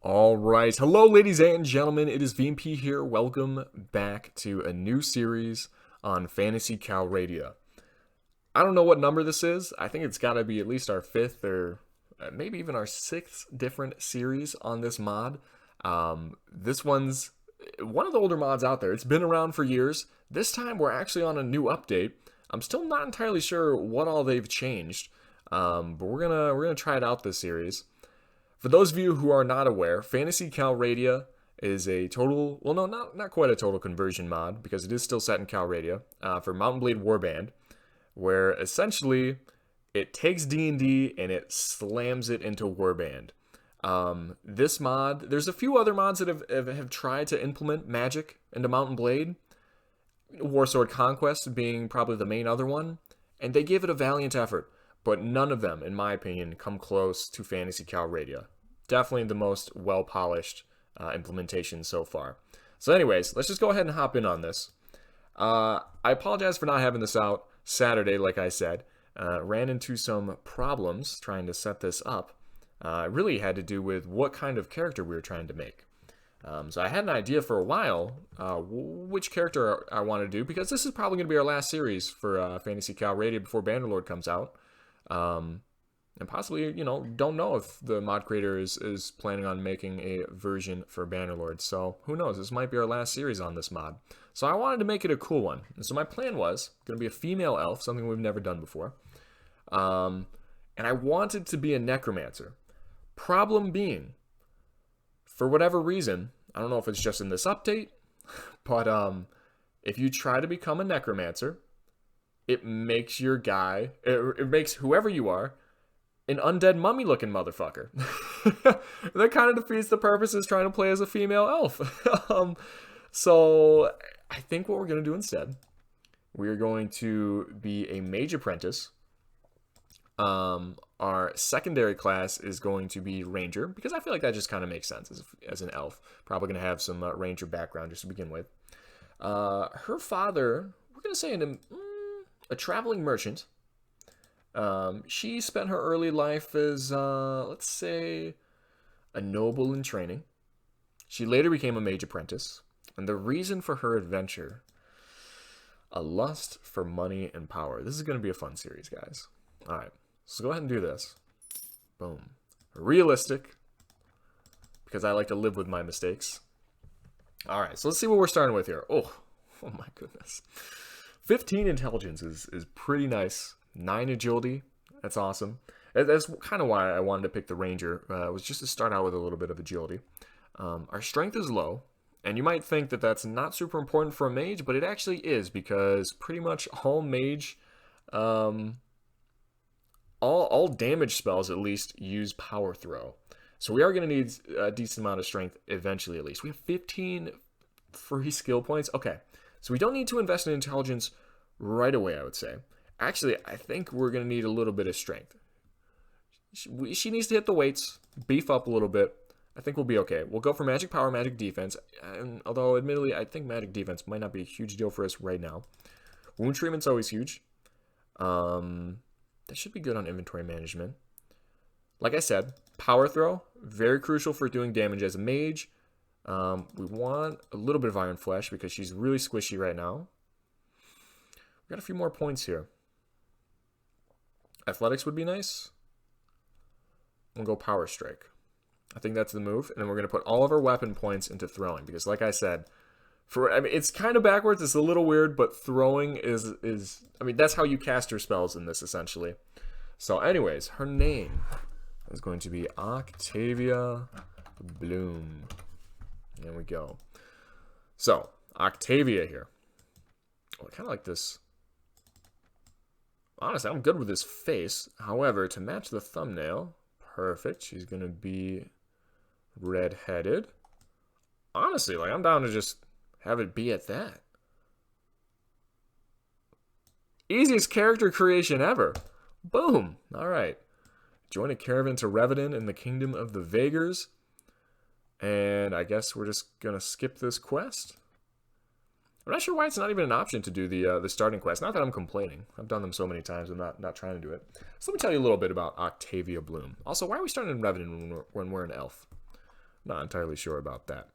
All right. Hello, ladies and gentlemen. It is VMP here. Welcome back to a new series on Phantasy Calradia. I don't know what number this is. I think it's got to be at least our fifth or maybe even our sixth different series on this mod. This one's one of the older mods out there. It's been around for years. This time we're actually on a new update. I'm still not entirely sure what all they've changed, but we're gonna try it out this series. For those of you who are not aware, Phantasy Calradia is a total, well, no, not quite a total conversion mod, because it is still set in Calradia, for Mount & Blade Warband, where essentially it takes D&D and it slams it into Warband. This mod, there's a few other mods that have tried to implement magic into Mount & Blade, Warsword Conquest being probably the main other one, and they give it a valiant effort. But none of them, in my opinion, come close to Phantasy Calradia. Definitely the most well-polished implementation so far. So anyways, let's just go ahead and hop in on this. I apologize for not having this out Saturday, like I said. Ran into some problems trying to set this up. It really had to do with what kind of character we were trying to make. So I had an idea for a while which character I want to do, because this is probably going to be our last series for Phantasy Calradia before Bannerlord comes out. And possibly, don't know if the mod creator is planning on making a version for Bannerlord. So who knows? This might be our last series on this mod. So I wanted to make it a cool one. And so my plan was going to be a female elf, something we've never done before. And I wanted to be a necromancer. Problem being, for whatever reason, I don't know if it's just in this update, but if you try to become a necromancer, it makes your guy, it makes whoever you are, an undead mummy looking motherfucker. That kind of defeats the purpose of trying to play as a female elf. So I think what we're going to do instead, we're going to be a mage apprentice. Our secondary class is going to be ranger, because I feel like that just kind of makes sense as an elf. Probably going to have some ranger background just to begin with. Her father, we're going to say a traveling merchant. She spent her early life as, let's say, a noble in training. She later became a mage apprentice, and the reason for her adventure, a lust for money and power. This is going to be a fun series, guys. Alright, so go ahead and do this. Boom. Realistic, because I like to live with my mistakes. Alright, so let's see what we're starting with here. Oh my goodness. 15 intelligence is pretty nice. 9 agility, that's awesome. That's kind of why I wanted to pick the ranger, was just to start out with a little bit of agility. Our strength is low, and you might think that that's not super important for a mage, but it actually is, because pretty much all mage, all damage spells at least use power throw. So we are going to need a decent amount of strength eventually, at least. We have 15 free skill points. Okay, so we don't need to invest in intelligence right away, I would say. Actually, I think we're going to need a little bit of strength. She needs to hit the weights, beef up a little bit. I think we'll be okay. We'll go for magic power, magic defense. And although, admittedly, I think magic defense might not be a huge deal for us right now. Wound treatment's always huge. That should be good on inventory management. Like I said, power throw, very crucial for doing damage as a mage. We want a little bit of iron flesh because she's really squishy right now. We got a few more points here. Athletics would be nice. We'll go power strike. I think that's the move. And then we're going to put all of our weapon points into throwing, because like I said, it's kind of backwards, it's a little weird, but throwing is that's how you cast your spells in this, essentially. So anyways, her name is going to be Octavia Bloom. There we go. So, Octavia here. Oh, I kind of like this. Honestly, I'm good with this face. However, to match the thumbnail, perfect. She's going to be red-headed. Honestly, I'm down to just have it be at that. Easiest character creation ever. Boom. All right. Join a caravan to Revenant in the kingdom of the Vagars. And I guess we're just going to skip this quest. I'm not sure why it's not even an option to do the starting quest. Not that I'm complaining. I've done them so many times, I'm not trying to do it. So let me tell you a little bit about Octavia Bloom. Also, why are we starting in Revenant when we're an elf? Not entirely sure about that.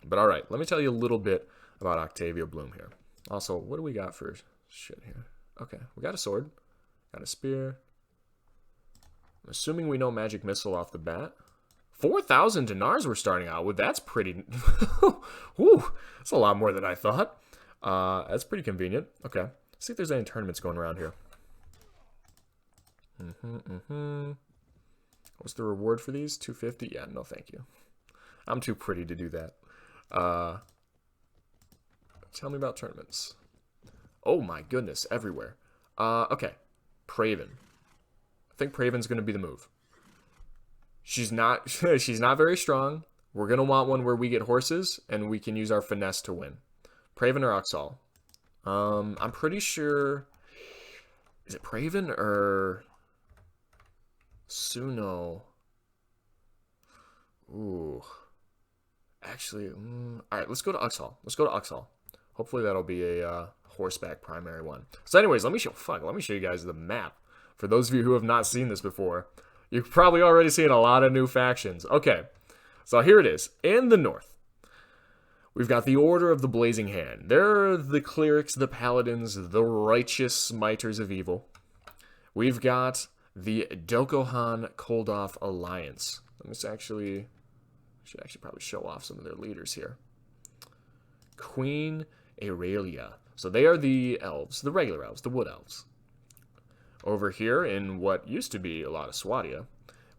But alright, let me tell you a little bit about Octavia Bloom here. Also, what do we got for shit here? Okay, we got a sword. Got a spear. I'm assuming we know magic missile off the bat. 4,000 dinars we're starting out with. That's pretty... Whew, that's a lot more than I thought. That's pretty convenient. Okay, let's see if there's any tournaments going around here. What's the reward for these? 250? Yeah, no thank you. I'm too pretty to do that. Tell me about tournaments. Oh my goodness, everywhere. Okay, Praven. I think Praven's going to be the move. She's not she's not very strong. We're going to want one where we get horses and we can use our finesse to win. Praven or Uxal? I'm pretty sure... Is it Praven or... Suno? Ooh. Actually, alright, let's go to Uxal. Let's go to Uxal. Hopefully that'll be a horseback primary one. So anyways, let me show you guys the map. For those of you who have not seen this before, you've probably already seen a lot of new factions. Okay, so here it is. In the north, we've got the Order of the Blazing Hand. They're the clerics, the paladins, the righteous smiters of evil. We've got the Dokohan Koldoff Alliance. Should actually probably show off some of their leaders here. Queen Aurelia. So they are the elves, the regular elves, the wood elves. Over here in what used to be a lot of Swadia,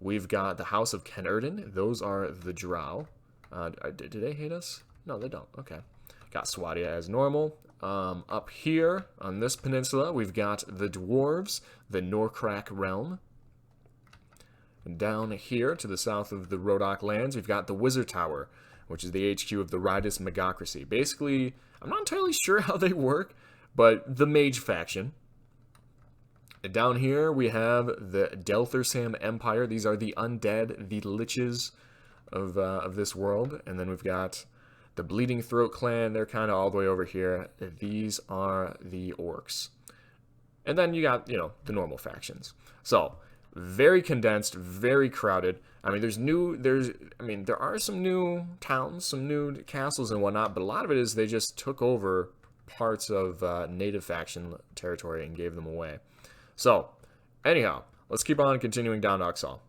we've got the House of Kenurden. Those are the Drow. Do they hate us? No, they don't. Okay. Got Swadia as normal. Up here on this peninsula, we've got the Dwarves, the Norcrack Realm. And down here to the south of the Rodok lands, we've got the Wizard Tower, which is the HQ of the Ridus Magocracy. Basically, I'm not entirely sure how they work, but the Mage faction. And down here, we have the Delthersam Empire. These are the undead, the liches of this world. And then we've got the Bleeding Throat clan. They're kind of all the way over here. These are the orcs. And then you got, the normal factions. So, very condensed, very crowded. I mean, there are some new towns, some new castles and whatnot, but a lot of it is they just took over parts of native faction territory and gave them away. So, anyhow, let's keep on continuing down to Uxal.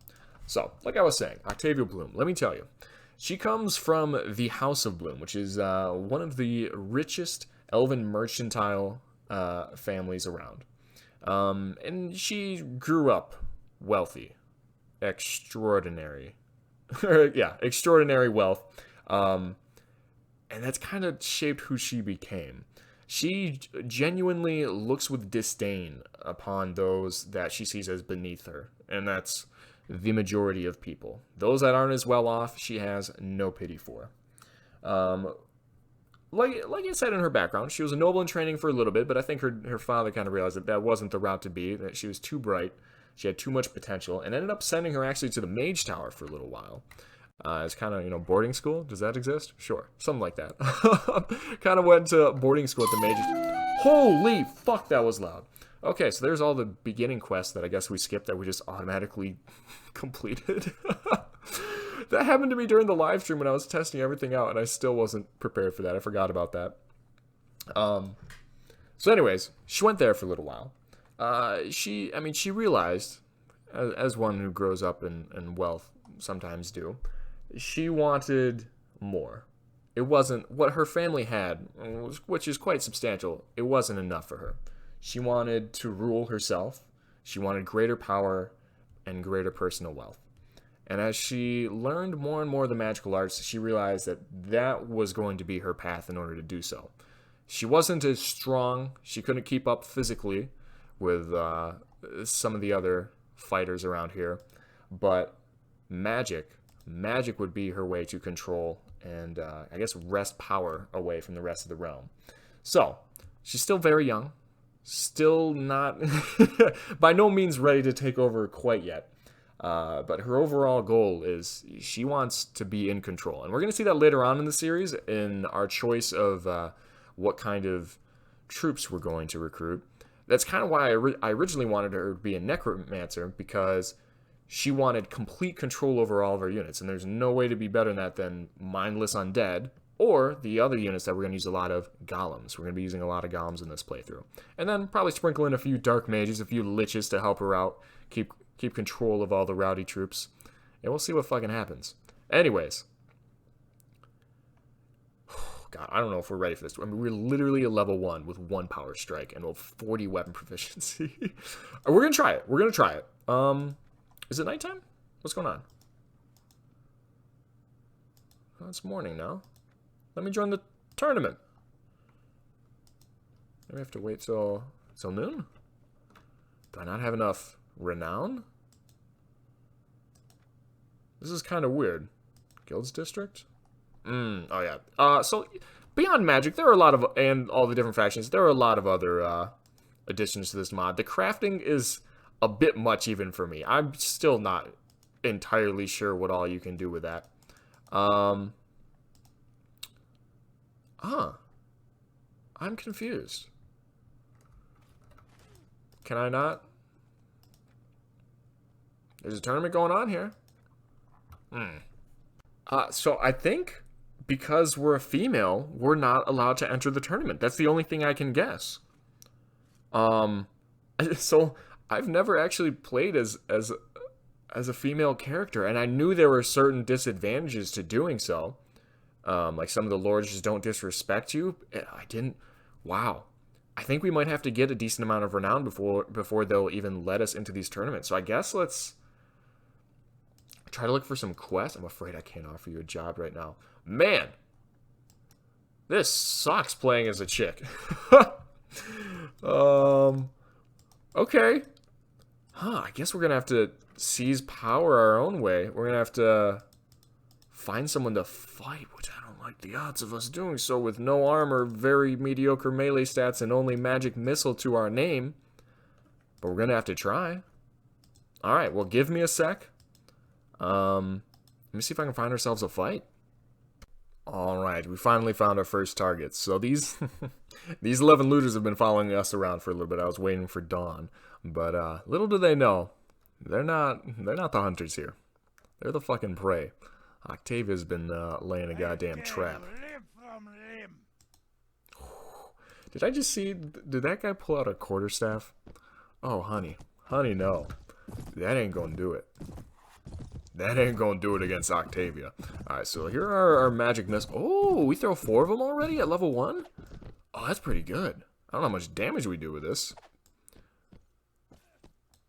So, like I was saying, Octavia Bloom, let me tell you. She comes from the House of Bloom, which is one of the richest elven mercantile families around. And she grew up wealthy. Extraordinary. Yeah, extraordinary wealth. And that's kind of shaped who she became. She genuinely looks with disdain upon those that she sees as beneath her. And that's the majority of people. Those that aren't as well off, she has no pity for. Like I said in her background, she was a noble in training for a little bit, but I think her father kind of realized that wasn't the route to be, that she was too bright, she had too much potential, and ended up sending her actually to the Mage Tower for a little while. As kind of, boarding school. Does that exist? Sure. Something like that. Kind of went to boarding school at the Mage. Holy fuck, that was loud. Okay, so there's all the beginning quests that I guess we skipped that we just automatically completed. That happened to me during the live stream when I was testing everything out, and I still wasn't prepared for that. I forgot about that. So anyways, she went there for a little while. She realized, as one who grows up in wealth sometimes do, she wanted more. It wasn't what her family had, which is quite substantial. It wasn't enough for her. She wanted to rule herself. She wanted greater power and greater personal wealth. And as she learned more and more of the magical arts, she realized that was going to be her path in order to do so. She wasn't as strong. She couldn't keep up physically with some of the other fighters around here. But magic would be her way to control and, I guess, wrest power away from the rest of the realm. So, she's still very young. Still not, by no means ready to take over quite yet. But her overall goal is she wants to be in control. And we're going to see that later on in the series in our choice of what kind of troops we're going to recruit. That's kind of why I originally wanted her to be a necromancer, because she wanted complete control over all of our units, and there's no way to be better than that than mindless undead, or the other units that we're going to use a lot of, golems. We're going to be using a lot of golems in this playthrough. And then probably sprinkle in a few dark mages, a few liches to help her out, keep control of all the rowdy troops, and we'll see what fucking happens. Anyways. God, I don't know if we're ready for this. I mean, we're literally a level 1 with 1 power strike and 40 weapon proficiency. We're going to try it. We're going to try it. Is it nighttime? What's going on? Oh, it's morning now. Let me join the tournament. Maybe I have to wait till noon? Do I not have enough renown? This is kind of weird. Guilds district? Oh yeah. So beyond magic, there are a lot of, and all the different factions, there are a lot of other additions to this mod. The crafting is a bit much even for me. I'm still not entirely sure what all you can do with that. I'm confused. Can I not? There's a tournament going on here. So I think because we're a female, we're not allowed to enter the tournament. That's the only thing I can guess. So I've never actually played as a female character, and I knew there were certain disadvantages to doing so. Like some of the lords just don't disrespect you. I didn't. Wow. I think we might have to get a decent amount of renown before they'll even let us into these tournaments. So I guess let's try to look for some quests. I'm afraid I can't offer you a job right now. Man, this sucks playing as a chick. Okay. I guess we're gonna have to seize power our own way. We're gonna have to find someone to fight, which I don't like the odds of us doing so with no armor, very mediocre melee stats, and only magic missile to our name. But we're gonna have to try. Alright, well, give me a sec. Let me see if I can find ourselves a fight. Alright, we finally found our first targets. So these these 11 looters have been following us around for a little bit. I was waiting for dawn. But little do they know, they're not the hunters here. They're the fucking prey. Octavia's been laying a goddamn trap. Did I just see, did that guy pull out a quarterstaff? Oh, honey. Honey, no. That ain't gonna do it. That ain't gonna do it against Octavia. Alright, so here are our magic missiles. Oh, we throw 4 of them already at level 1? Oh, that's pretty good. I don't know how much damage we do with this.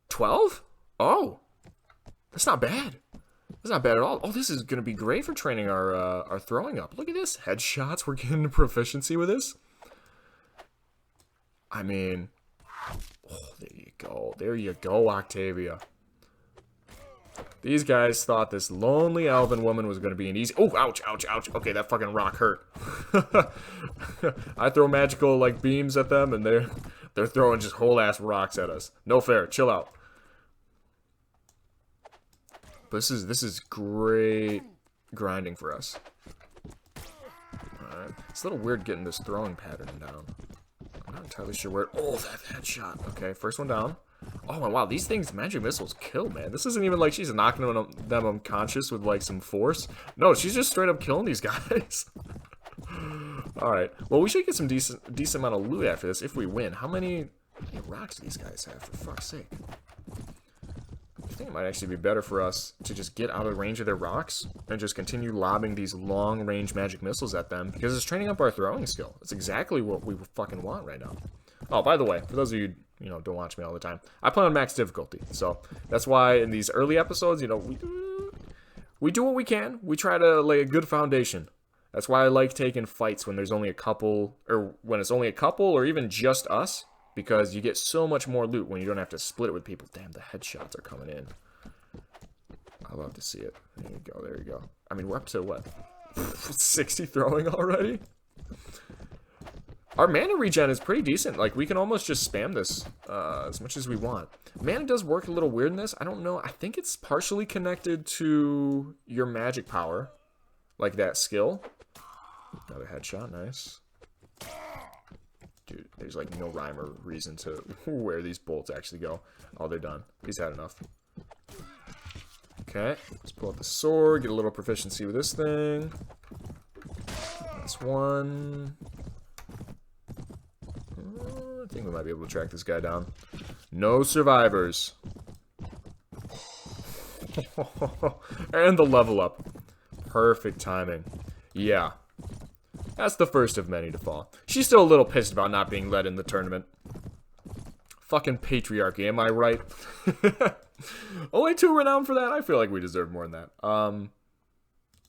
12? Oh, that's not bad. That's not bad at all. Oh, this is gonna be great for training our throwing up. Look at this. Headshots, we're getting proficiency with this. I mean, oh, there you go. There you go, Octavia. These guys thought this lonely elven woman was going to be an easy... Oh, ouch, ouch, ouch. Okay, that fucking rock hurt. I throw magical, like, beams at them, and they're throwing just whole-ass rocks at us. No fair. Chill out. But this is great grinding for us. Alright. It's a little weird getting this throwing pattern down. I'm not entirely sure where... Oh, that headshot. Okay, first one down. Oh my wow, these things, magic missiles kill, man. This isn't even like she's knocking them unconscious with like some force. No, she's just straight up killing these guys. Alright, well we should get some decent amount of loot after this if we win. How many rocks do these guys have, for fuck's sake? I think it might actually be better for us to just get out of range of their rocks and just continue lobbing these long-range magic missiles at them, because it's training up our throwing skill. That's exactly what we fucking want right now. Oh, by the way, for those of you don't watch me all the time, I play on max difficulty, so that's why in these early episodes, we do what we can. We try to lay a good foundation. That's why I like taking fights when there's only a couple, or when it's only a couple, or even just us, because you get so much more loot when you don't have to split it with people. Damn, the headshots are coming in. I love to see it. There you go, there you go. I mean, we're up to what? 60 throwing already? Our mana regen is pretty decent. Like, we can almost just spam this as much as we want. Mana does work a little weird in this. I don't know. I think it's partially connected to your magic power. Like that skill. Another headshot. Nice. Dude, there's like no rhyme or reason to where these bolts actually go. Oh, they're done. He's had enough. Okay, let's pull out the sword, get a little proficiency with this thing. That's one. I think we might be able to track this guy down. No survivors. And the level up. Perfect timing. Yeah. That's the first of many to fall. She's still a little pissed about not being led in the tournament. Fucking patriarchy, am I right? Only 2 renowned for that? I feel like we deserve more than that.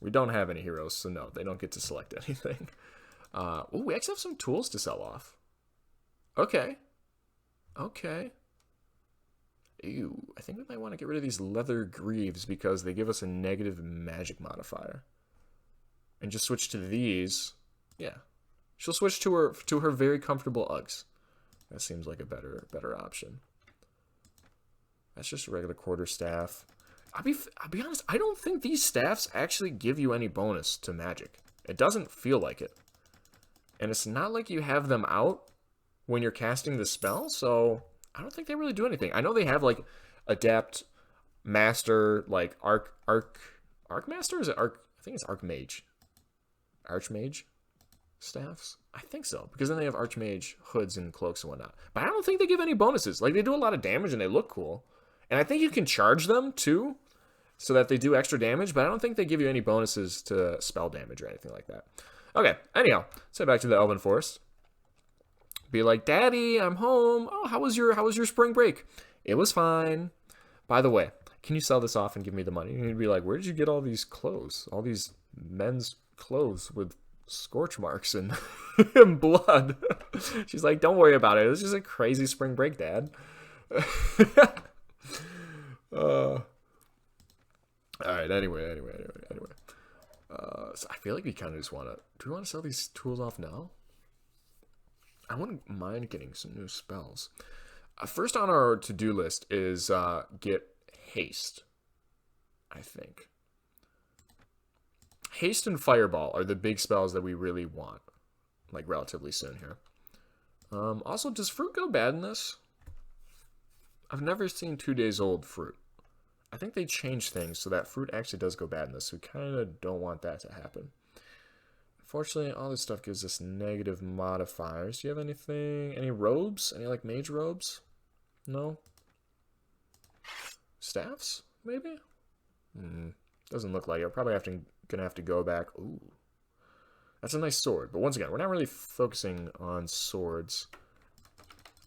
We don't have any heroes, so no, they don't get to select anything. Oh, we actually have some tools to sell off. Okay. Okay. Ew, I think we might want to get rid of these leather greaves because they give us a negative magic modifier. And just switch to these. Yeah. She'll switch to her very comfortable Uggs. That seems like a better option. That's just a regular quarterstaff. I'll be honest, I don't think these staffs actually give you any bonus to magic. It doesn't feel like it. And it's not like you have them out when you're casting the spell, so I don't think they really do anything. I know they have like Adept, Master, like Archmaster? Is it Arch? I think it's Archmage. Archmage staffs? I think so, because then they have Archmage hoods and cloaks and whatnot. But I don't think they give any bonuses. Like, they do a lot of damage and they look cool. And I think you can charge them too, so that they do extra damage, but I don't think they give you any bonuses to spell damage or anything like that. Okay, anyhow, let's head back to the Elven Forest. Be like, Daddy, I'm home. Oh, how was your spring break? It was fine. By the way, can you sell this off and give me the money? And he'd be like, where did you get all these clothes? All these men's clothes with scorch marks and, and blood. She's like, don't worry about it. It was just a crazy spring break, Dad. Alright, anyway. So I feel like we kind of just want to... Do we want to sell these tools off now? I wouldn't mind getting some new spells. First on our to-do list is get Haste, I think. Haste and Fireball are the big spells that we really want, like, relatively soon here. Also, does fruit go bad in this? I've never seen 2 days old fruit. I think they changed things so that fruit actually does go bad in this. We kind of don't want that to happen. Unfortunately, all this stuff gives us negative modifiers. Do you have anything? Any robes? Any, like, mage robes? No? Staffs? Maybe? Doesn't look like it. Probably gonna have to go back. Ooh. That's a nice sword. But once again, we're not really focusing on swords.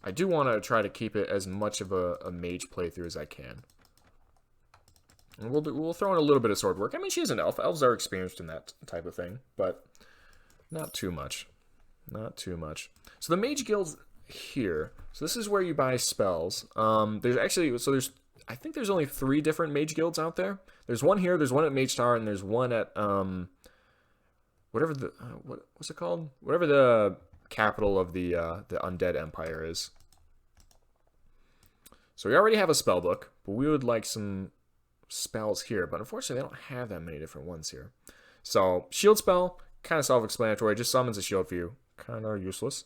I do want to try to keep it as much of a mage playthrough as I can. And we'll throw in a little bit of sword work. I mean, she's an elf. Elves are experienced in that type of thing, but not too much. Not too much. So the mage guild's here. So this is where you buy spells. There's actually, I think there's only 3 different mage guilds out there. There's one here, there's one at Mage Tower, and there's one at, whatever the, what's it called? Whatever the capital of the Undead Empire is. So we already have a spell book, but we would like some spells here, but unfortunately they don't have that many different ones here. So shield spell, kind of self-explanatory, just summons a shield for you, kind of useless.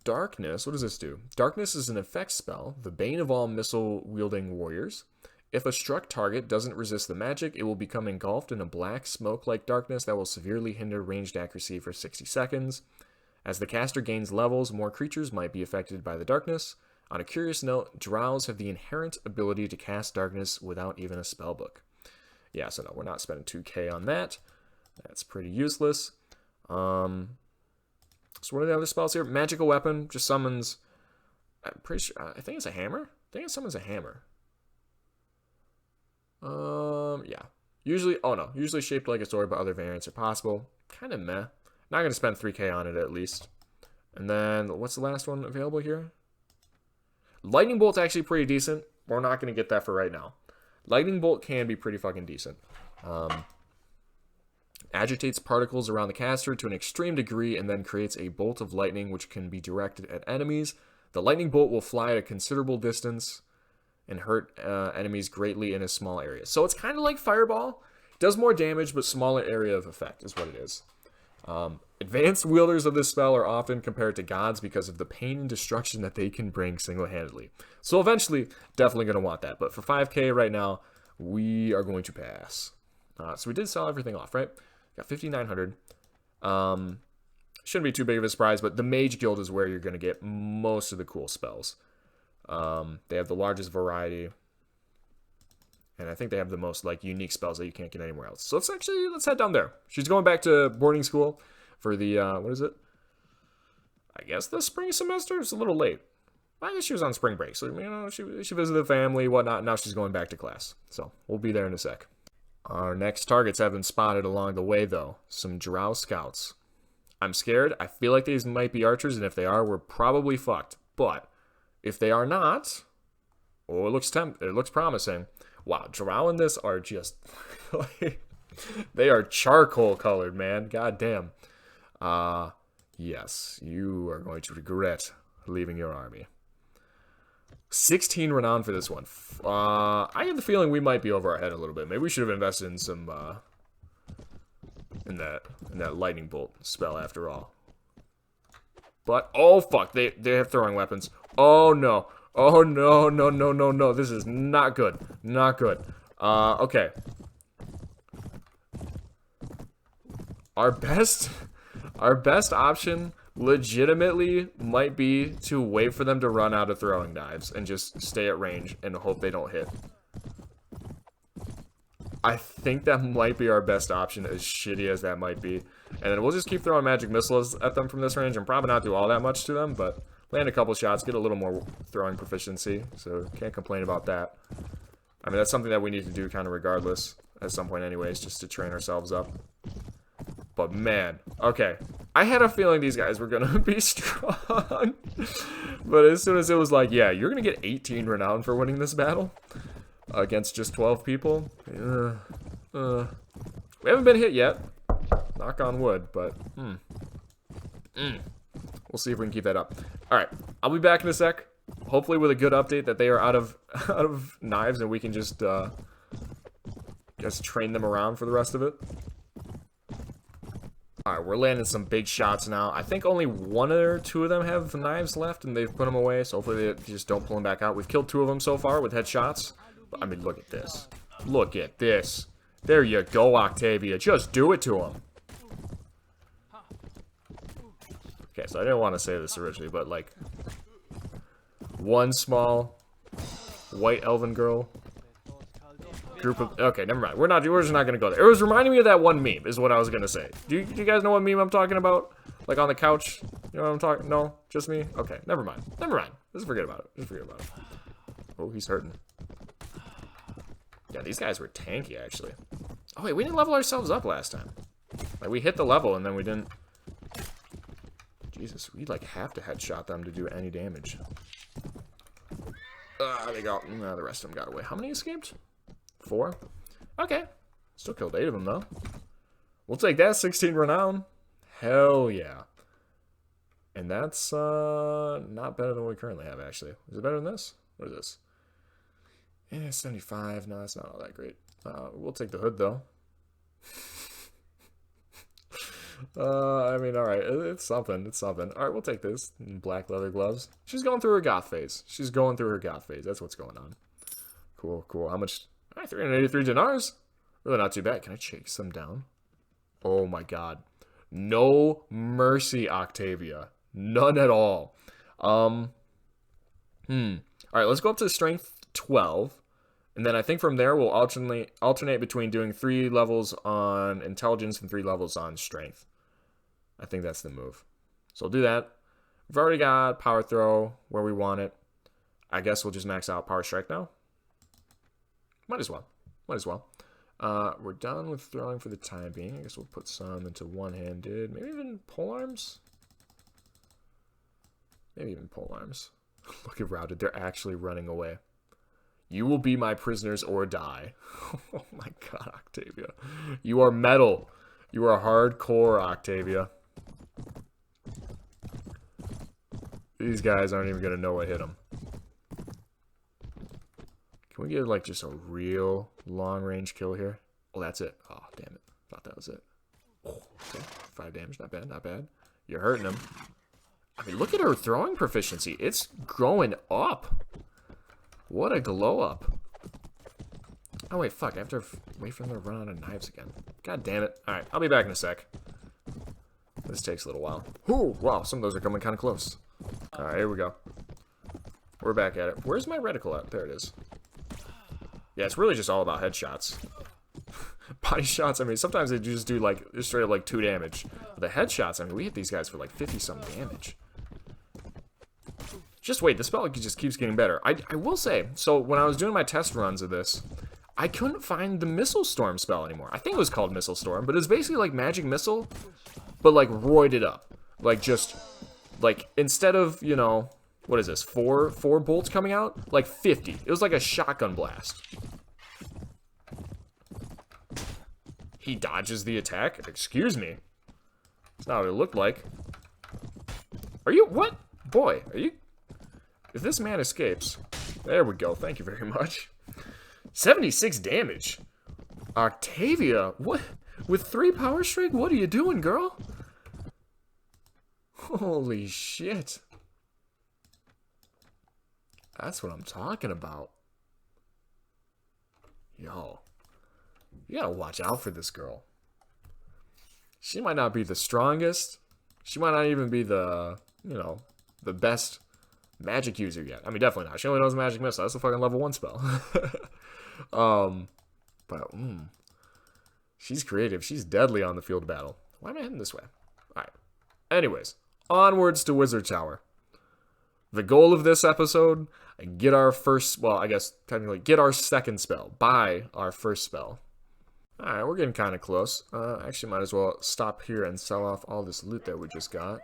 Darkness, what does this do? Darkness is an effect spell, the bane of all missile-wielding warriors. If a struck target doesn't resist the magic, it will become engulfed in a black smoke-like darkness that will severely hinder ranged accuracy for 60 seconds. As the caster gains levels, more creatures might be affected by the darkness. On a curious note, drows have the inherent ability to cast darkness without even a spellbook. Yeah, so no, we're not spending 2k on that. That's pretty useless. So what are the other spells here? Magical weapon just summons... I'm pretty sure... I think it's a hammer? I think it summons a hammer. Yeah. Usually... Oh, no. Usually shaped like a sword, but other variants are possible. Kind of meh. Not going to spend 3k on it, at least. And then, what's the last one available here? Lightning Bolt's actually pretty decent. We're not going to get that for right now. Lightning Bolt can be pretty fucking decent. Agitates particles around the caster to an extreme degree and then creates a bolt of lightning which can be directed at enemies. The lightning bolt will fly at a considerable distance and hurt enemies greatly in a small area. So it's kind of like Fireball. It does more damage, but smaller area of effect is what it is. Advanced wielders of this spell are often compared to gods because of the pain and destruction that they can bring single-handedly. So eventually, definitely going to want that. But for 5k right now, we are going to pass. So we did sell everything off, right? Got 5,900. Shouldn't be too big of a surprise, but the Mage Guild is where you're going to get most of the cool spells. They have the largest variety, and I think they have the most like unique spells that you can't get anywhere else. So let's head down there. She's going back to boarding school for the what is it? I guess the spring semester. It's a little late. I guess she was on spring break, so you know she visited the family, whatnot. Now she's going back to class. So we'll be there in a sec. Our next targets have been spotted along the way, though. Some Drow scouts. I'm scared. I feel like these might be archers, and if they are, we're probably fucked. But if they are not, oh, it looks promising. Wow, Drow in this are just like, they are charcoal colored, man. God damn. Yes, you are going to regret leaving your army. 16 renown for this one. I have the feeling we might be over our head a little bit. Maybe we should have invested in some in that lightning bolt spell after all. But oh fuck, they have throwing weapons. Oh no. Oh no, no, no, no, no. This is not good. Not good. Okay. Our best option legitimately might be to wait for them to run out of throwing knives and just stay at range and hope they don't hit. I think that might be our best option, as shitty as that might be. And then we'll just keep throwing magic missiles at them from this range and probably not do all that much to them, but land a couple shots, get a little more throwing proficiency, so can't complain about that. I mean, that's something that we need to do kind of regardless at some point anyways, just to train ourselves up. But man, okay. I had a feeling these guys were going to be strong. But as soon as it was like, yeah, you're going to get 18 renown for winning this battle against just 12 people. We haven't been hit yet. Knock on wood, but we'll see if we can keep that up. All right, I'll be back in a sec. Hopefully with a good update that they are out of knives and we can just train them around for the rest of it. Alright, we're landing some big shots now. I think only one or two of them have knives left, and they've put them away, so hopefully they just don't pull them back out. We've killed 2 of them so far with headshots. But, I mean, look at this. Look at this. There you go, Octavia. Just do it to them. Okay, so I didn't want to say this originally, but, like, one small white elven girl group of, okay, never mind. We're just not gonna go there. It was reminding me of that one meme, is what I was gonna say. Do you guys know what meme I'm talking about? Like on the couch? You know what I'm talking? No, just me. Okay, never mind. Never mind. Just forget about it. Just forget about it. Oh, he's hurting. Yeah, these guys were tanky actually. Oh wait, we didn't level ourselves up last time. Like we hit the level and then we didn't. Jesus, we like have to headshot them to do any damage. They got. No, the rest of them got away. How many escaped? 4? Okay. Still killed 8 of them, though. We'll take that. 16 renown. Hell yeah. And that's not better than what we currently have, actually. Is it better than this? What is this? Yeah, 75. No, that's not all that great. We'll take the hood, though. I mean, alright. It's something. It's something. Alright, we'll take this. Black leather gloves. She's going through her goth phase. She's going through her goth phase. That's what's going on. Cool, cool. How much... Alright, 383 dinars. Really not too bad. Can I chase them down? Oh my god. No mercy, Octavia. None at all. Alright, let's go up to strength 12. And then I think from there we'll alternate between doing 3 levels on intelligence and 3 levels on strength. I think that's the move. So we'll do that. We've already got power throw where we want it. I guess we'll just max out power strike now. Might as well. Might as well. We're done with throwing for the time being. I guess we'll put some into one-handed. Maybe even polearms? Maybe even polearms. Look at Routed. They're actually running away. You will be my prisoners or die. Oh my god, Octavia. You are metal. You are hardcore, Octavia. These guys aren't even going to know what hit them. Can we get, like, just a real long-range kill here? Oh, that's it. Oh, damn it. Thought that was it. Oh, okay. 5 damage. Not bad, not bad. You're hurting him. I mean, look at her throwing proficiency. It's growing up. What a glow up. Oh, wait, fuck. I have to wait for them to run out of knives again. God damn it. Alright, I'll be back in a sec. This takes a little while. Ooh, wow, some of those are coming kind of close. Alright, here we go. We're back at it. Where's my reticle at? There it is. Yeah, it's really just all about headshots. Body shots, I mean, sometimes they just do, like, just straight up, like, 2 damage. But the headshots, I mean, we hit these guys for, like, 50-some damage. Just wait, the spell just keeps getting better. I will say, so when I was doing my test runs of this, I couldn't find the Missile Storm spell anymore. I think it was called Missile Storm, but it's basically like Magic Missile, but, like, roided up. Like, just, like, instead of, you know, what is this, four bolts coming out? Like, 50. It was like a shotgun blast. He dodges the attack? Excuse me. That's not what it looked like. Are you... What? Boy, are you... If this man escapes... There we go. Thank you very much. 76 damage. Octavia, what? With 3 power strike? What are you doing, girl? Holy shit. That's what I'm talking about. Yo. You gotta watch out for this girl. She might not be the strongest. She might not even be the, you know, the best magic user yet. I mean, definitely not. She only knows Magic Missile. That's a fucking level 1 spell. But, she's creative. She's deadly on the field of battle. Why am I heading this way? Alright. Anyways, onwards to Wizard Tower. The goal of this episode, get our first, well, I guess, technically, get our second spell. Buy our first spell. Alright, we're getting kind of close. Actually, might as well stop here and sell off all this loot that we just got.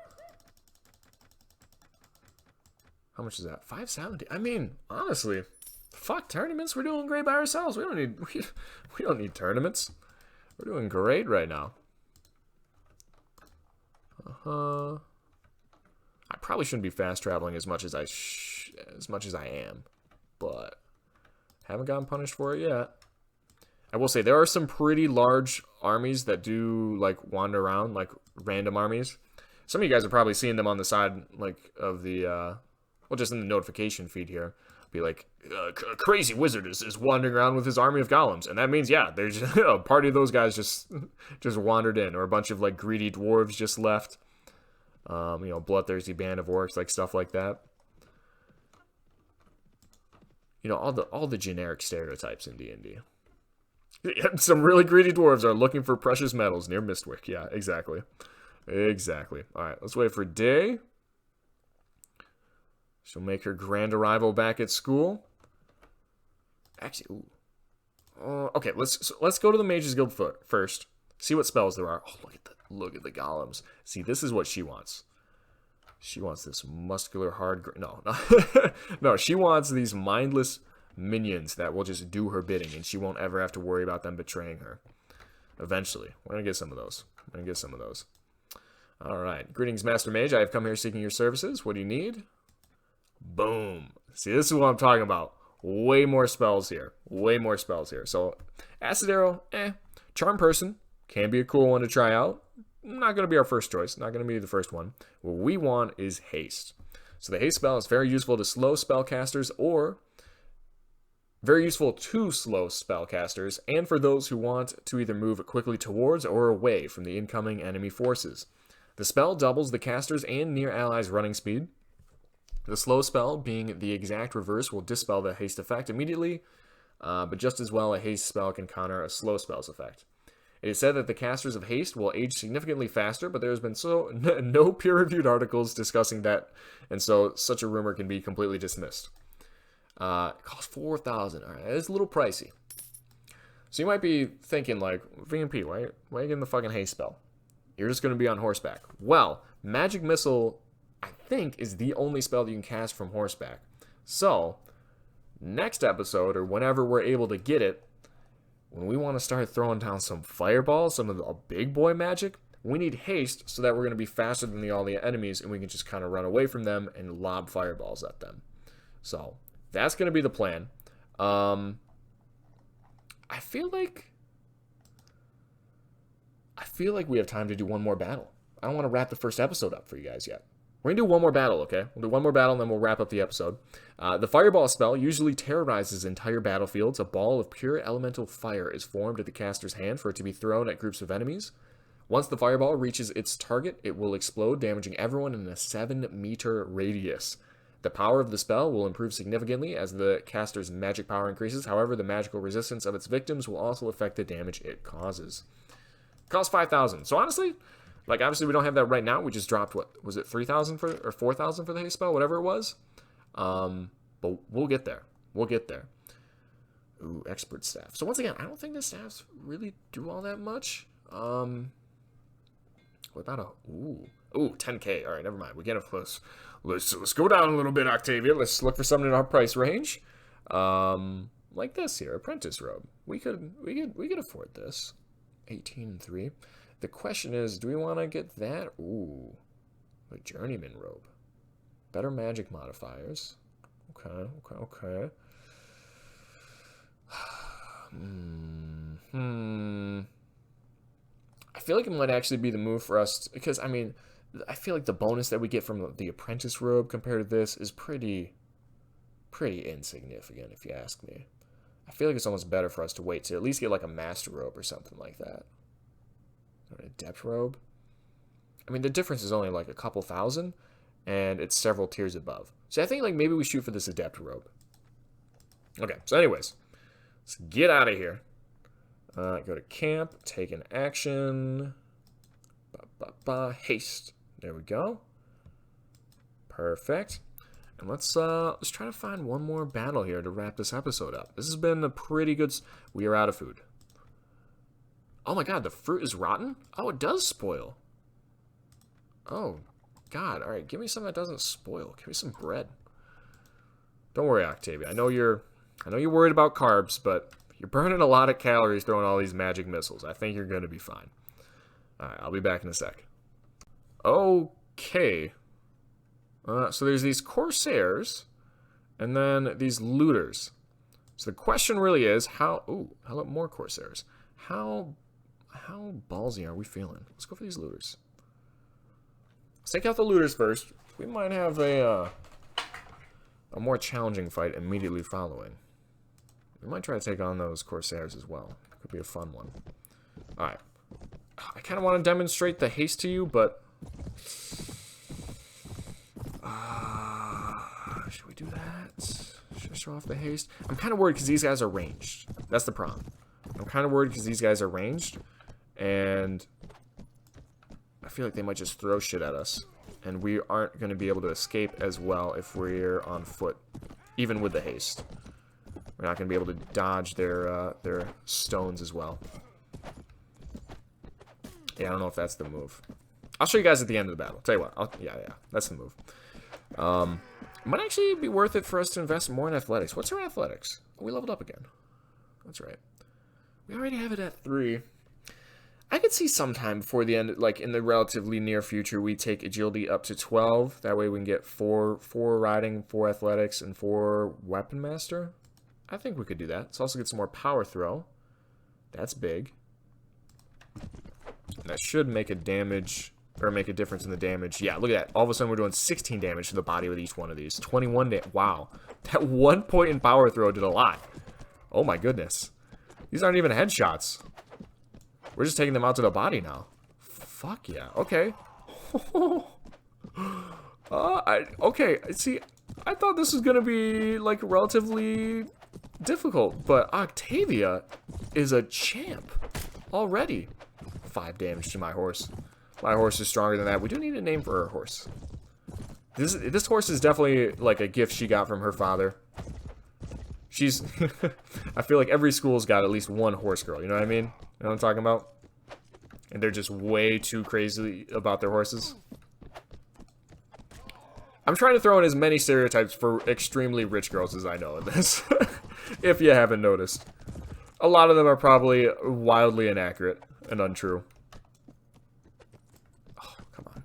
How much is that? 570. I mean, honestly, fuck tournaments. We're doing great by ourselves. We don't need tournaments. We're doing great right now. I probably shouldn't be fast traveling as much as I am, but haven't gotten punished for it yet. I will say there are some pretty large armies that do like wander around, like random armies. Some of you guys are probably seeing them on the side, like of the, well, just in the notification feed here. Be like, a crazy wizard is wandering around with his army of golems, and that means, yeah, there's a party of those guys just wandered in, or a bunch of like greedy dwarves just left. You know, bloodthirsty band of orcs, like stuff like that. You know, all the generic stereotypes in D&D. Some really greedy dwarves are looking for precious metals near Mistwick. Yeah, exactly. Exactly. Alright, let's wait for Day. She'll make her grand arrival back at school. Actually, ooh. Okay, let's go to the Mage's Guild first. See what spells there are. Oh, look at the golems. See, this is what she wants. She wants this muscular hard... No, she wants these mindless minions that will just do her bidding, and she won't ever have to worry about them betraying her. Eventually. We're going to get some of those. Alright. Greetings, Master Mage. I have come here seeking your services. What do you need? Boom. See, this is what I'm talking about. Way more spells here. So, Acid Arrow, Charm Person. Can be a cool one to try out. Not going to be our first choice. Not going to be the first one. What we want is Haste. So the Haste spell is very useful to slow spellcasters, or very useful to slow spellcasters, and for those who want to either move quickly towards or away from the incoming enemy forces. The spell doubles the caster's and near allies' running speed. The slow spell, being the exact reverse, will dispel the haste effect immediately, but just as well, a haste spell can counter a slow spell's effect. It is said that the casters of haste will age significantly faster, but there has been no peer-reviewed articles discussing that, and so such a rumor can be completely dismissed. It costs 4,000. All right, it's a little pricey. So you might be thinking, like, VMP, why are you getting the fucking haste spell? You're just going to be on horseback. Well, Magic Missile, I think, is the only spell that you can cast from horseback. So, next episode, or whenever we're able to get it, when we want to start throwing down some fireballs, some of the big boy magic, we need haste so that we're going to be faster than all the enemies, and we can just kind of run away from them and lob fireballs at them. So, that's going to be the plan. I feel like we have time to do one more battle. I don't want to wrap the first episode up for you guys yet. We're going to do one more battle, okay? We'll do one more battle, and then we'll wrap up the episode. The Fireball spell usually terrorizes entire battlefields. A ball of pure elemental fire is formed at the caster's hand for it to be thrown at groups of enemies. Once the Fireball reaches its target, it will explode, damaging everyone in a 7-meter radius. The power of the spell will improve significantly as the caster's magic power increases. However, the magical resistance of its victims will also affect the damage it causes. It costs 5,000. So honestly, like, obviously we don't have that right now. We just dropped, what, was it 3,000 for, or 4,000 for the haste spell, whatever it was. But we'll get there. We'll get there. Ooh, expert staff. So once again, I don't think the staffs really do all that much. What about a, ooh, 10K. All right, never mind. We're getting close. Let's go down a little bit, Octavia. Let's look for something in our price range. Like this here, apprentice robe. We could afford this. 18 and 3. The question is, do we want to get that? Ooh, a journeyman robe. Better magic modifiers. Okay. I feel like it might actually be the move for us, because, I mean, I feel like the bonus that we get from the apprentice robe compared to this is pretty insignificant, if you ask me. I feel like it's almost better for us to wait to at least get like a master robe or something like that. Or an adept robe. I mean, the difference is only like a couple thousand, and it's several tiers above. So I think like maybe we shoot for this adept robe. Okay, so anyways, let's get out of here. Go to camp, take an action. Haste. There we go. Perfect. And let's try to find one more battle here to wrap this episode up. This has been a pretty good... We are out of food. Oh my god, the fruit is rotten? Oh, it does spoil. Oh, god. Alright, give me something that doesn't spoil. Give me some bread. Don't worry, Octavia. I know you're worried about carbs, but you're burning a lot of calories throwing all these magic missiles. I think you're going to be fine. Alright, I'll be back in a sec. Okay. So there's these Corsairs, and then these Looters. So the question really is, how about more Corsairs? How ballsy are we feeling? Let's go for these Looters. Let's take out the Looters first. We might have a more challenging fight immediately following. We might try to take on those Corsairs as well. Could be a fun one. Alright. I kind of want to demonstrate the haste to you, but... should we do that? Should I show off the haste? I'm kind of worried because these guys are ranged. That's the problem. I'm kind of worried because these guys are ranged, and I feel like they might just throw shit at us, and we aren't going to be able to escape as well if we're on foot, even with the haste. We're not going to be able to dodge their stones as well. Yeah, I don't know if that's the move. I'll show you guys at the end of the battle. Tell you what. Yeah, that's the move. It might actually be worth it for us to invest more in athletics. What's our athletics? Oh, we leveled up again. That's right. We already have it at 3. I could see sometime before the end, like in the relatively near future, we take agility up to 12. That way we can get 4 riding, 4 athletics, and 4 weapon master. I think we could do that. Let's also get some more power throw. That's big. And that should make a damage, or make a difference in the damage. Yeah, look at that. All of a sudden we're doing 16 damage to the body with each one of these. 21 damage. Wow. That 1 point in power throw did a lot. Oh my goodness. These aren't even headshots. We're just taking them out to the body now. Fuck yeah. Okay. Okay. See, I thought this was going to be, like, relatively difficult. But Octavia is a champ already. 5 damage to my horse. My horse is stronger than that. We do need a name for her horse. This horse is definitely, like, a gift she got from her father. She's... I feel like every school's got at least one horse girl. You know what I mean? You know what I'm talking about? And they're just way too crazy about their horses. I'm trying to throw in as many stereotypes for extremely rich girls as I know in this. If you haven't noticed. A lot of them are probably wildly inaccurate and untrue. Oh, come on.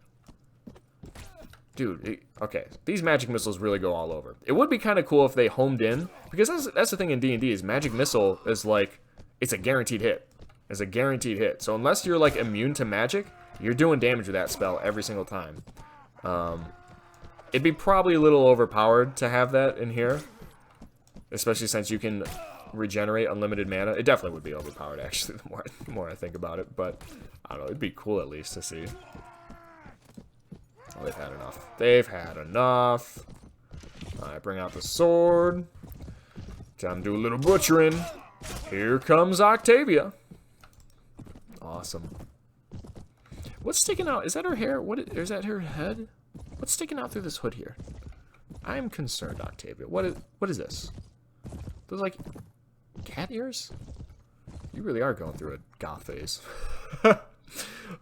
Dude, okay. These magic missiles really go all over. It would be kind of cool if they homed in. Because that's the thing in D&D is magic missile is like, it's a guaranteed hit. It's a guaranteed hit. So unless you're like immune to magic, you're doing damage with that spell every single time. It'd be probably a little overpowered to have that in here. Especially since you can regenerate unlimited mana. It definitely would be overpowered, actually, the more I think about it. But, I don't know, it'd be cool at least to see. Oh, they've had enough. They've had enough. Alright, bring out the sword. Time to do a little butchering. Here comes Octavia. Awesome. What's sticking out? Is that her hair? Is that her head? What's sticking out through this hood here? I am concerned, Octavia. What is this? Those, like, cat ears? You really are going through a goth phase.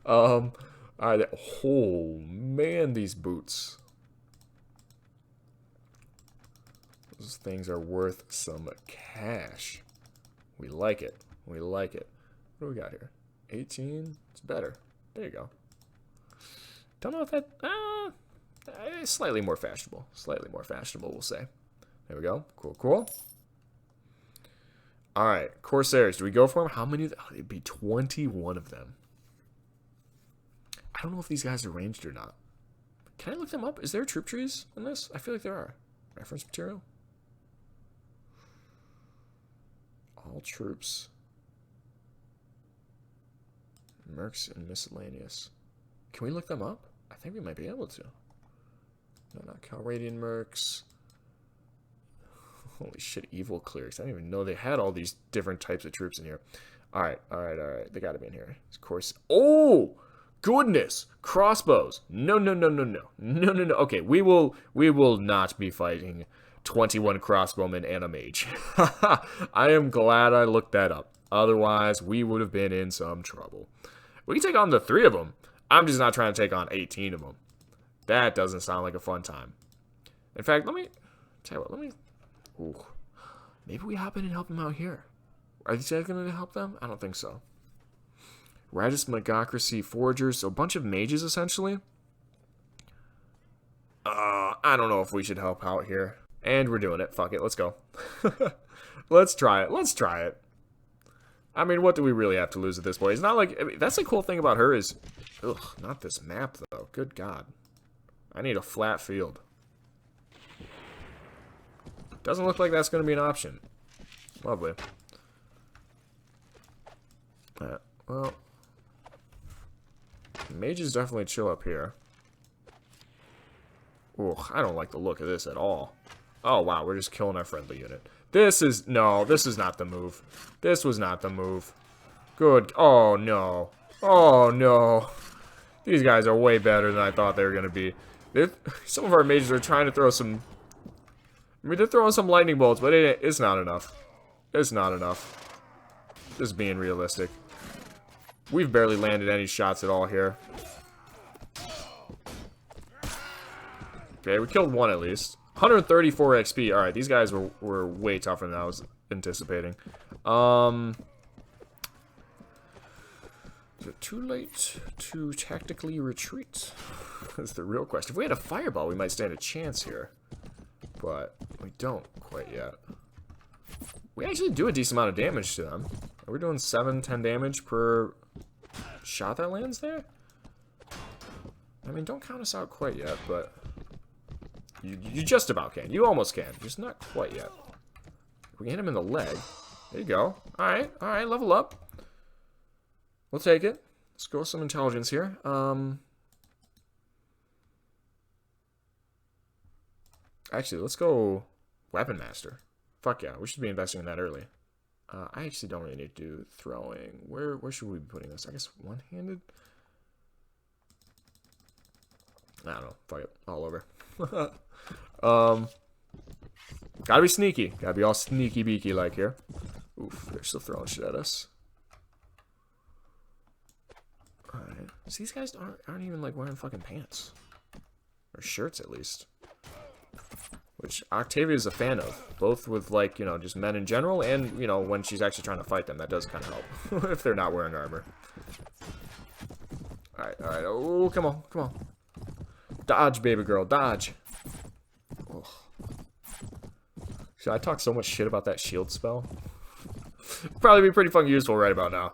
Alright, oh, man, these boots. Those things are worth some cash. We like it. We like it. What do we got here? 18? It's better. There you go. Don't know if that... slightly more fashionable. Slightly more fashionable, we'll say. There we go. Cool, cool. Alright, Corsairs. Do we go for them? How many? Oh, it'd be 21 of them. I don't know if these guys are ranged or not. Can I look them up? Is there troop trees in this? I feel like there are. Reference material? All troops. Mercs and miscellaneous. Can we look them up? I think we might be able to. No, not Calradian mercs. Holy shit, evil clerics. I didn't even know they had all these different types of troops in here. Alright, alright, alright. They gotta be in here. Of course. Oh! Goodness! Crossbows. No, no, no, no, no. No, no, no. Okay, we will not be fighting 21 crossbowmen and a mage. I am glad I looked that up. Otherwise, we would have been in some trouble. We can take on the 3 of them. I'm just not trying to take on 18 of them. That doesn't sound like a fun time. In fact, let me... Tell you what, let me... Ooh. Maybe we hop in and help them out here. Are these guys going to help them? I don't think so. Radis Magocracy Forgers. So a bunch of mages, essentially. I don't know if we should help out here. And we're doing it. Fuck it. Let's go. Let's try it. Let's try it. I mean, what do we really have to lose at this point? It's not like... I mean, that's the cool thing about her is... Ugh, not this map, though. Good God. I need a flat field. Doesn't look like that's going to be an option. Lovely. Well... Mages definitely chill up here. Ooh, I don't like the look of this at all. Oh, wow, we're just killing our friendly unit. This is... No, this is not the move. This was not the move. Good... Oh, no. Oh, no. These guys are way better than I thought they were going to be. Some of our mages are trying to throw some... I mean, they're throwing some lightning bolts, but it's not enough. It's not enough. Just being realistic. We've barely landed any shots at all here. Okay, we killed one at least. 134 XP. Alright, these guys were way tougher than I was anticipating. Is it too late to tactically retreat? That's the real question. If we had a fireball, we might stand a chance here. But we don't quite yet. We actually do a decent amount of damage to them. Are we doing 7-10 damage per shot that lands there? I mean, don't count us out quite yet, but... You just about can. You almost can. Just not quite yet. We can hit him in the leg. There you go. Alright, alright, level up. We'll take it. Let's go with some intelligence here. Actually, let's go Weapon Master. Fuck yeah, we should be investing in that early. I actually don't really need to do throwing. Where should we be putting this? I guess one-handed? I don't know. Fuck it. All over. Gotta be sneaky. Gotta be all sneaky beaky like here. Oof, they're still throwing shit at us. Alright. So these guys aren't even like wearing fucking pants. Or shirts at least. Which Octavia is a fan of. Both with like, you know, just men in general and, you know, when she's actually trying to fight them. That does kind of help. If they're not wearing armor. Alright, alright. Oh, come on, come on. Dodge, baby girl, dodge. Oh. See, I talk so much shit about that shield spell. Probably be pretty fucking useful right about now.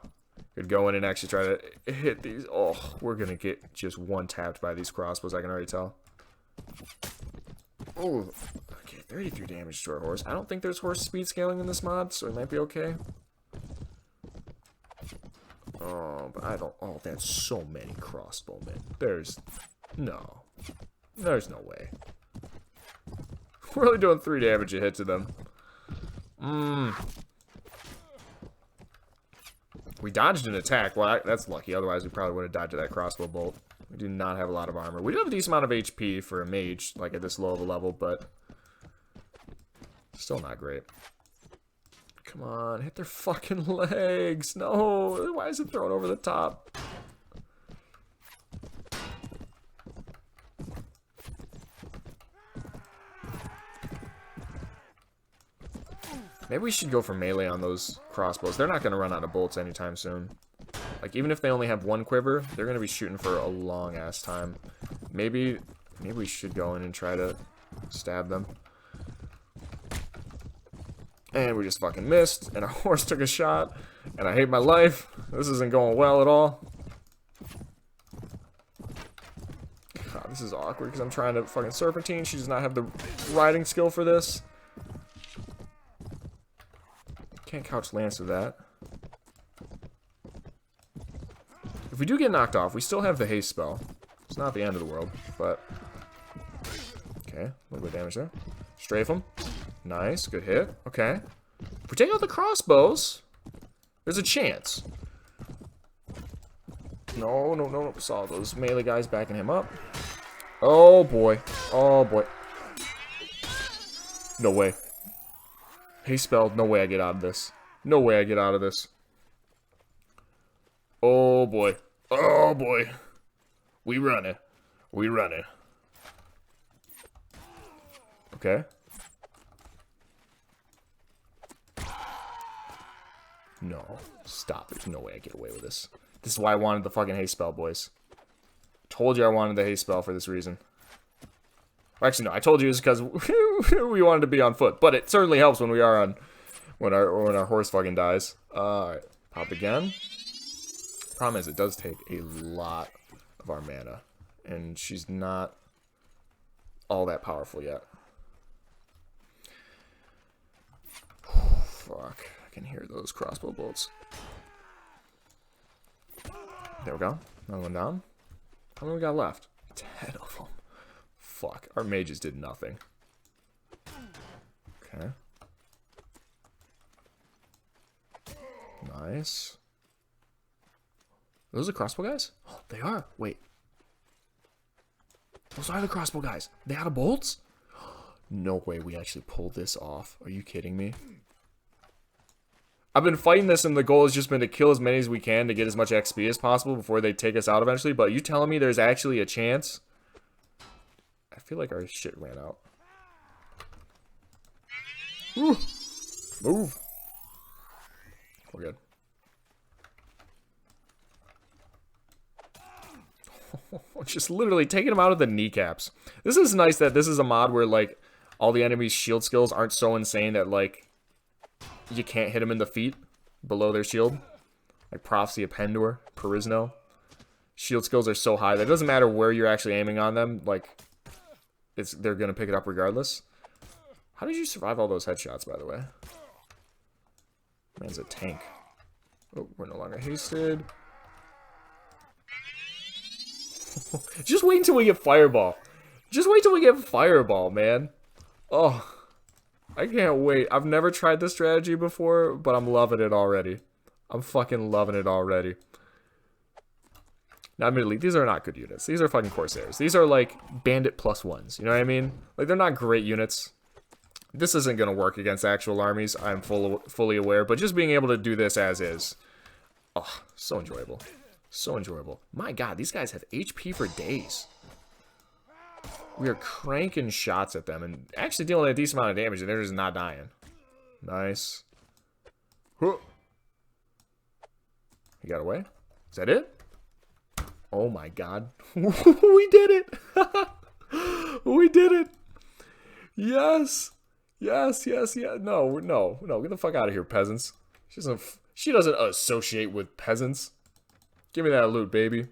Could go in and actually try to hit these. Oh, we're gonna get just one tapped by these crossbows, I can already tell. Oh, okay, 33 damage to our horse. I don't think there's horse speed scaling in this mod, so it might be okay. Oh, but I don't... Oh, that's so many crossbowmen. There's no way. We're only doing 3 damage a hit to them. We dodged an attack. Well, that's lucky. Otherwise, we probably would have dodged that crossbow bolt. We do not have a lot of armor. We do have a decent amount of HP for a mage, like at this low of a level, but still not great. Come on, hit their fucking legs. No, why is it thrown over the top? Maybe we should go for melee on those crossbows. They're not going to run out of bolts anytime soon. Like, even if they only have 1 quiver, they're going to be shooting for a long-ass time. Maybe we should go in and try to stab them. And we just fucking missed, and our horse took a shot, and I hate my life. This isn't going well at all. God, this is awkward, because I'm trying to fucking serpentine. She does not have the riding skill for this. Can't couch lance with that. If we do get knocked off, we still have the haste spell. It's not the end of the world, but... Okay, a little bit of damage there. Strafe him. Nice, good hit. Okay. If we take out the crossbows, there's a chance. No. Saw those melee guys backing him up. Oh, boy. Oh, boy. No way. Haste spell, no way I get out of this. No way I get out of this. Oh boy. Oh boy. We run it. We run it. Okay. No. Stop. There's no way I get away with this. This is why I wanted the fucking haste spell, boys. Told you I wanted the haste spell for this reason. Actually, no, I told you it's because we wanted to be on foot. But it certainly helps when we are on... When our horse fucking dies. Alright. Pop again. Problem is, it does take a lot of our mana. And she's not all that powerful yet. Fuck. I can hear those crossbow bolts. There we go. Another one down. How many we got left? 10 of them. Fuck. Our mages did nothing. Okay. Nice. Are those the crossbow guys? Oh, they are. Wait. Those are the crossbow guys. They out of bolts? No way we actually pulled this off. Are you kidding me? I've been fighting this and the goal has just been to kill as many as we can to get as much XP as possible before they take us out eventually. But you telling me there's actually a chance? I feel like our shit ran out. Woo. Move. We're good. Just literally taking them out of the kneecaps. This is nice that this is a mod where, like, all the enemies' shield skills aren't so insane that, like, you can't hit them in the feet below their shield. Like Prophecy of Pendor, Perisno. Shield skills are so high that it doesn't matter where you're actually aiming on them. Like, they're going to pick it up regardless. How did you survive all those headshots, by the way? Man's a tank. Oh, we're no longer hasted. Just wait until we get Fireball. Just wait till we get Fireball, man. Oh, I can't wait. I've never tried this strategy before, but I'm loving it already. I'm fucking loving it already. Now, admittedly, these are not good units. These are fucking Corsairs. These are, like, Bandit +1s. You know what I mean? Like, they're not great units. This isn't going to work against actual armies. I'm fully aware. But just being able to do this as is. Oh, so enjoyable. So enjoyable. My god, these guys have HP for days. We are cranking shots at them and actually dealing a decent amount of damage, and they're just not dying. Nice. Huh. He got away? Is that it? Oh my god. We did it! We did it! Yes! Yes, yes, yes. No, no, no. Get the fuck out of here, peasants. She doesn't associate with peasants. Give me that loot, baby.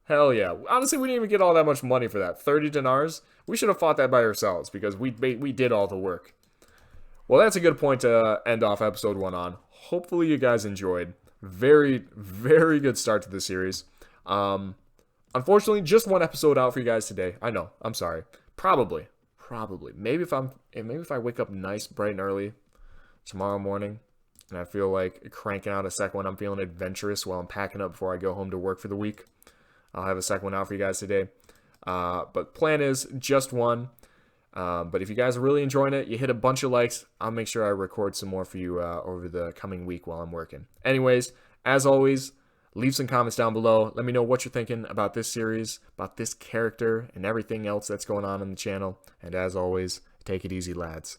Hell yeah. Honestly, we didn't even get all that much money for that. 30 dinars? We should have fought that by ourselves because we did all the work. Well, that's a good point to end off episode 1 on. Hopefully you guys enjoyed. Very, very good start to the series. Unfortunately, just one episode out for you guys today. I know. I'm sorry. Probably. Maybe if I wake up nice, bright and early tomorrow morning, and I feel like cranking out a second one, I'm feeling adventurous while I'm packing up before I go home to work for the week, I'll have a second one out for you guys today. But plan is just one. But if you guys are really enjoying it, you hit a bunch of likes, I'll make sure I record some more for you over the coming week while I'm working. Anyways, as always, leave some comments down below. Let me know what you're thinking about this series, about this character, and everything else that's going on the channel. And as always, take it easy, lads.